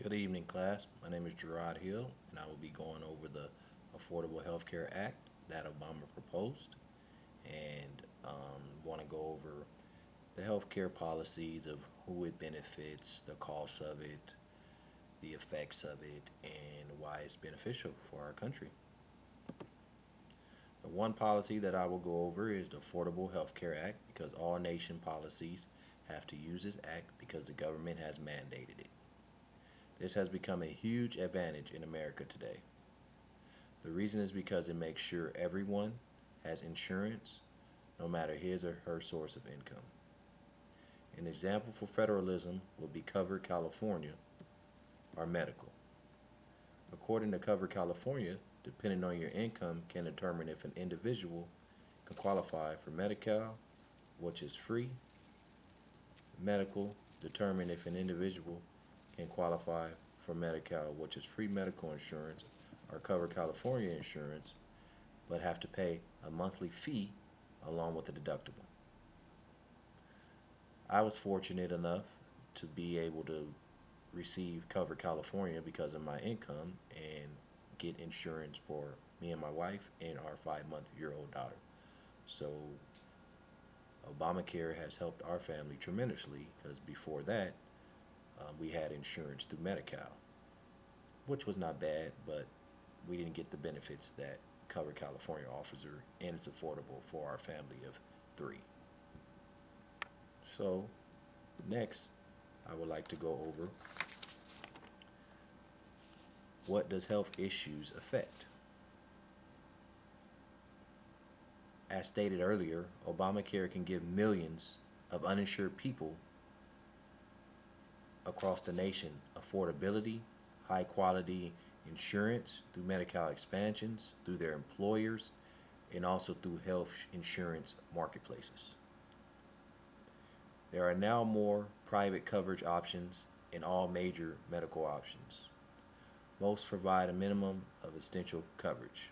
Good evening, class. My name is Gerard Hill, and I will be going over the Affordable Health Care Act that Obama proposed, and want to go over the health care policies of who it benefits, the costs of it, the effects of it, and why it's beneficial for our country. The one policy that I will go over is the Affordable Health Care Act because all nation policies have to use this act because the government has mandated it. This has become a huge advantage in America today. The reason is because it makes sure everyone has insurance, no matter his or her source of income. An example for federalism would be Cover California or medical. According to Cover California, depending on your income can determine if an individual can qualify for Medi-Cal, which is free. Medical determine if an individual can qualify for Medi-Cal, which is free medical insurance, or Cover California insurance, but have to pay a monthly fee along with a deductible. I was fortunate enough to be able to receive Cover California because of my income and get insurance for me and my wife and our 5-month-old daughter. So Obamacare has helped our family tremendously because before that, we had insurance through Medi-Cal, which was not bad, but we didn't get the benefits that Cover California offers her, and it's affordable for our family of 3. So, next, I would like to go over what does health issues affect. As stated earlier, Obamacare can give millions of uninsured people across the nation affordability, high quality insurance through Medi-Cal expansions, through their employers, and also through health insurance marketplaces. There are now more private coverage options in all major medical options. Most provide a minimum of essential coverage.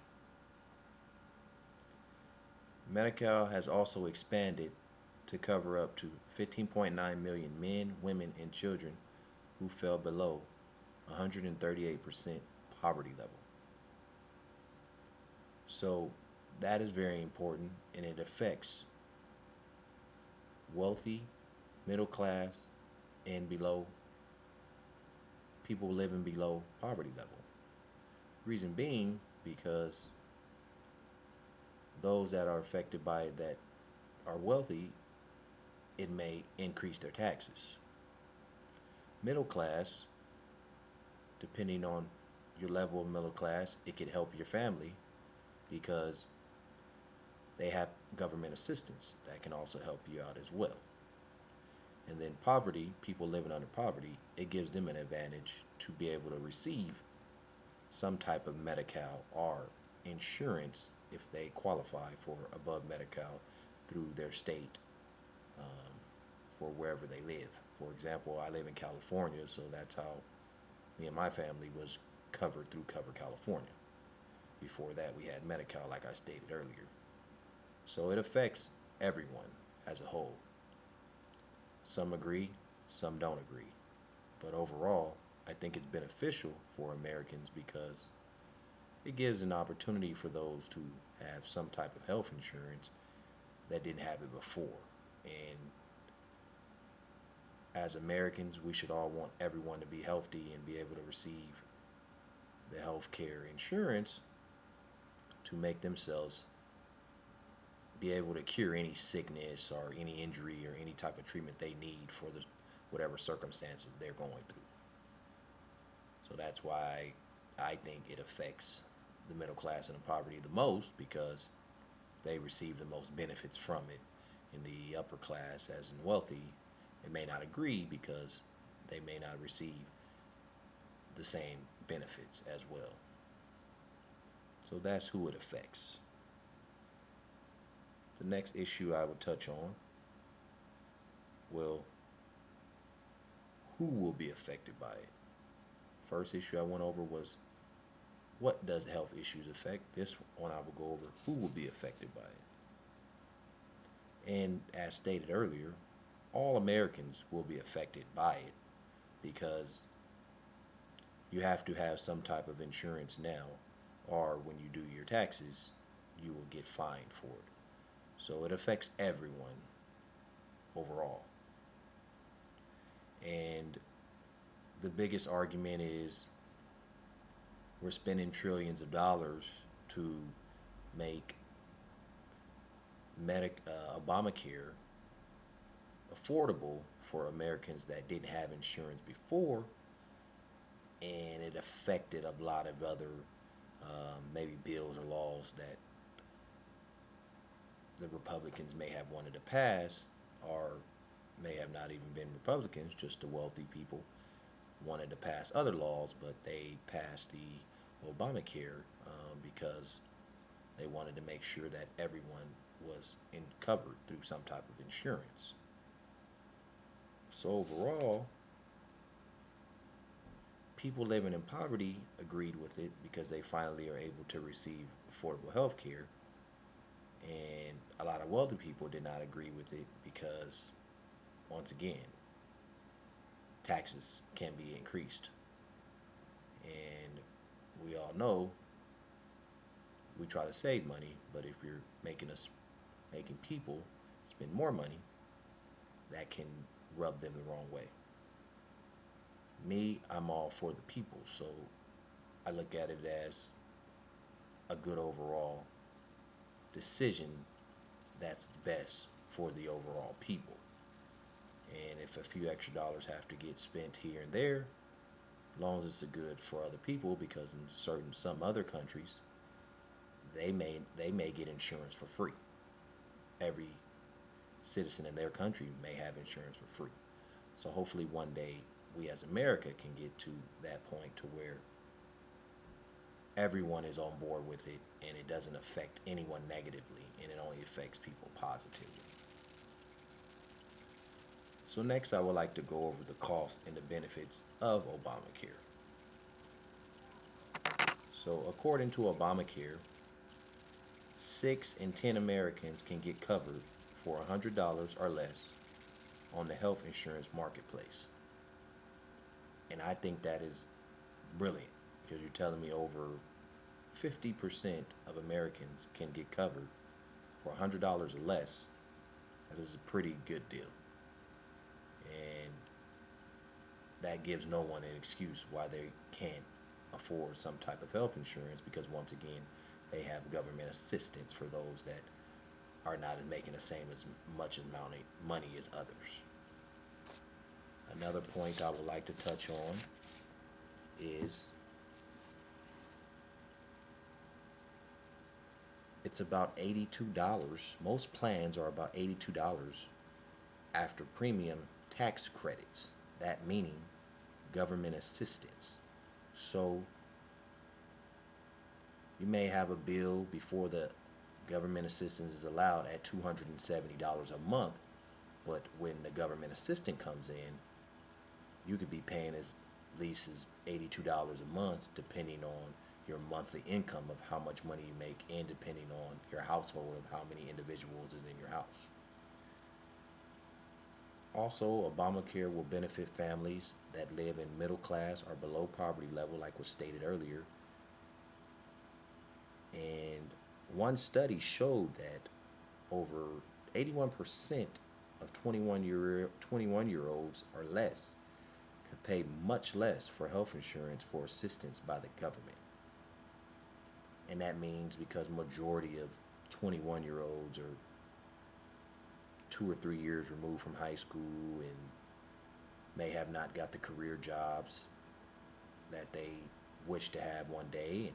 Medi-Cal has also expanded to cover up to 15.9 million men, women, and children who fell below 138% poverty level. So that is very important, and it affects wealthy, middle class, and below people living below poverty level. Reason being because those that are affected by it that are wealthy, it may increase their taxes. Middle class, depending on your level of middle class, it could help your family because they have government assistance that can also help you out as well. And then poverty, people living under poverty, it gives them an advantage to be able to receive some type of Medi-Cal or insurance if they qualify for above Medi-Cal through their state for wherever they live. For example, I live in California, so that's how me and my family was covered through Cover California. Before that, we had Medi-Cal, like I stated earlier. So it affects everyone as a whole. Some agree, some don't agree. But overall, I think it's beneficial for Americans because it gives an opportunity for those to have some type of health insurance that didn't have it before. And as Americans, we should all want everyone to be healthy and be able to receive the health care insurance to make themselves be able to cure any sickness or any injury or any type of treatment they need for the whatever circumstances they're going through. So that's why I think it affects the middle class and the poverty the most because they receive the most benefits from it. In the upper class, as in wealthy, they may not agree because they may not receive the same benefits as well. So that's who it affects. The next issue I will touch on who will be affected by it. First issue I went over was what does health issues affect? This one I will go over who will be affected by it. And as stated earlier, all Americans will be affected by it because you have to have some type of insurance now, or when you do your taxes, you will get fined for it. So it affects everyone overall. And the biggest argument is we're spending trillions of dollars to make Obamacare affordable for Americans that didn't have insurance before, and it affected a lot of other maybe bills or laws that the Republicans may have wanted to pass, or may have not even been Republicans, just the wealthy people wanted to pass other laws, but they passed the Obamacare because they wanted to make sure that everyone was covered through some type of insurance. So overall, people living in poverty agreed with it because they finally are able to receive affordable health care. And a lot of wealthy people did not agree with it because, once again, taxes can be increased. And we all know we try to save money, but if you're making people spend more money, that can rub them the wrong way. Me, I'm all for the people, so I look at it as a good overall decision that's best for the overall people. And if a few extra dollars have to get spent here and there, as long as it's a good for other people, because in some other countries, they may get insurance for free. Every citizen in their country may have insurance for free. So hopefully one day we as America can get to that point to where everyone is on board with it and it doesn't affect anyone negatively, and it only affects people positively. So next I would like to go over the cost and the benefits of Obamacare. So according to Obamacare, 6 in 10 Americans can get covered for $100 or less on the health insurance marketplace. And I think that is brilliant, because you're telling me over 50% of Americans can get covered for $100 or less. That is a pretty good deal. And that gives no one an excuse why they can't afford some type of health insurance, because once again, they have government assistance for those that are not making the same as much amount of money as others. Another point I would like to touch on is it's about $82. Most plans are about $82 after premium tax credits, that meaning government assistance. So you may have a bill before the government assistance is allowed at $270 a month, but when the government assistance comes in, you could be paying as least as $82 a month, depending on your monthly income of how much money you make, and depending on your household of how many individuals is in your house. Also, Obamacare will benefit families that live in middle class or below poverty level, like was stated earlier. And one study showed that over 81% of 21-year-olds or less could pay much less for health insurance for assistance by the government. And that means because majority of 21-year-olds are 2 or 3 years removed from high school and may have not got the career jobs that they wish to have one day,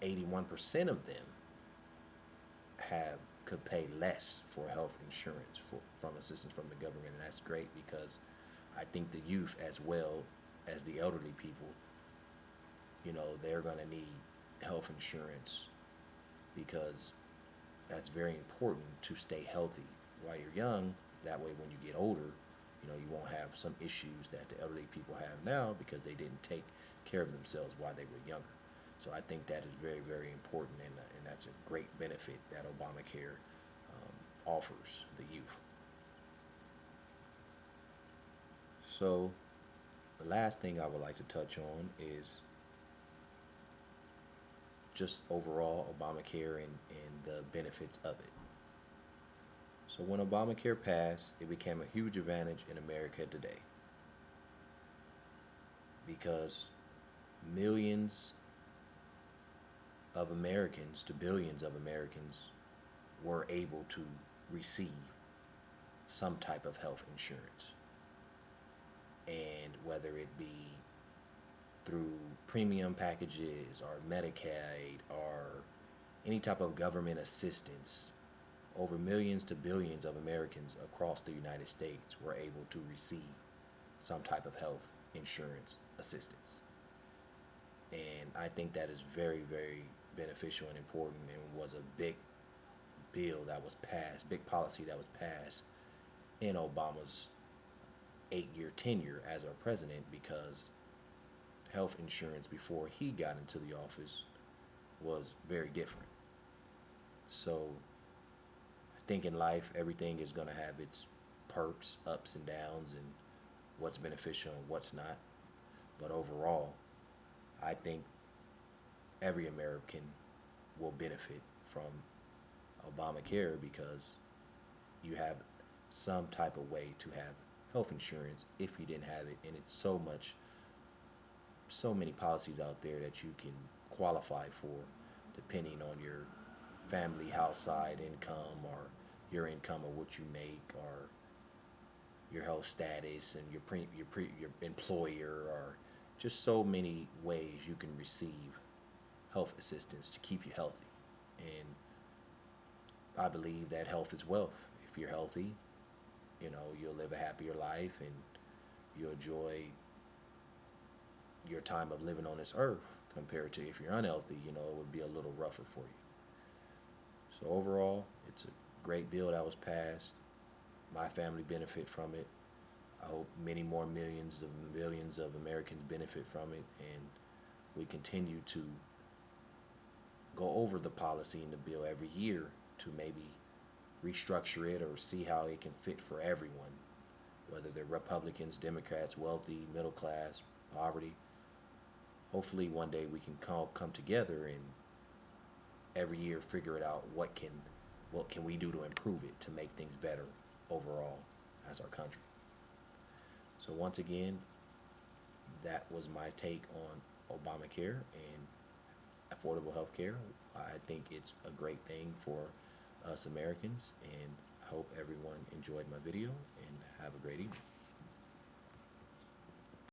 and 81% of them could pay less for health insurance from assistance from the government. And that's great, because I think the youth as well as the elderly people, they're going to need health insurance, because that's very important to stay healthy while you're young. That way when you get older, you won't have some issues that the elderly people have now because they didn't take care of themselves while they were younger. So I think that is very, very important, and that's a great benefit that Obamacare offers the youth. So The last thing I would like to touch on is just overall Obamacare and the benefits of it. So when Obamacare passed, it became a huge advantage in America today because millions of Americans to billions of Americans were able to receive some type of health insurance. And whether it be through premium packages or Medicaid or any type of government assistance, over millions to billions of Americans across the United States were able to receive some type of health insurance assistance. And I think that is very, very beneficial and important, and was a big bill that was passed, big policy that was passed in Obama's 8-year tenure as our president, because health insurance before he got into the office was very different. So I think in life everything is going to have its perks, ups and downs, and what's beneficial and what's not. But overall, I think every American will benefit from Obamacare because you have some type of way to have health insurance if you didn't have it, and it's so many policies out there that you can qualify for depending on your family household income or your income or what you make or your health status and your employer, or just so many ways you can receive health assistance to keep you healthy. And I believe that health is wealth. If you're healthy, you'll live a happier life and you'll enjoy your time of living on this earth, compared to if you're unhealthy, it would be a little rougher for you. So overall, it's a great bill that was passed. My family benefit from it. I hope many more millions of billions of Americans benefit from it, and we continue to go over the policy in the bill every year to maybe restructure it or see how it can fit for everyone, whether they're Republicans, Democrats, wealthy, middle class, poverty. Hopefully one day we can come together and every year figure it out, what can we do to improve it, to make things better overall as our country. So once again, that was my take on Obamacare and affordable health care. I think it's a great thing for us Americans, and I hope everyone enjoyed my video, and have a great evening.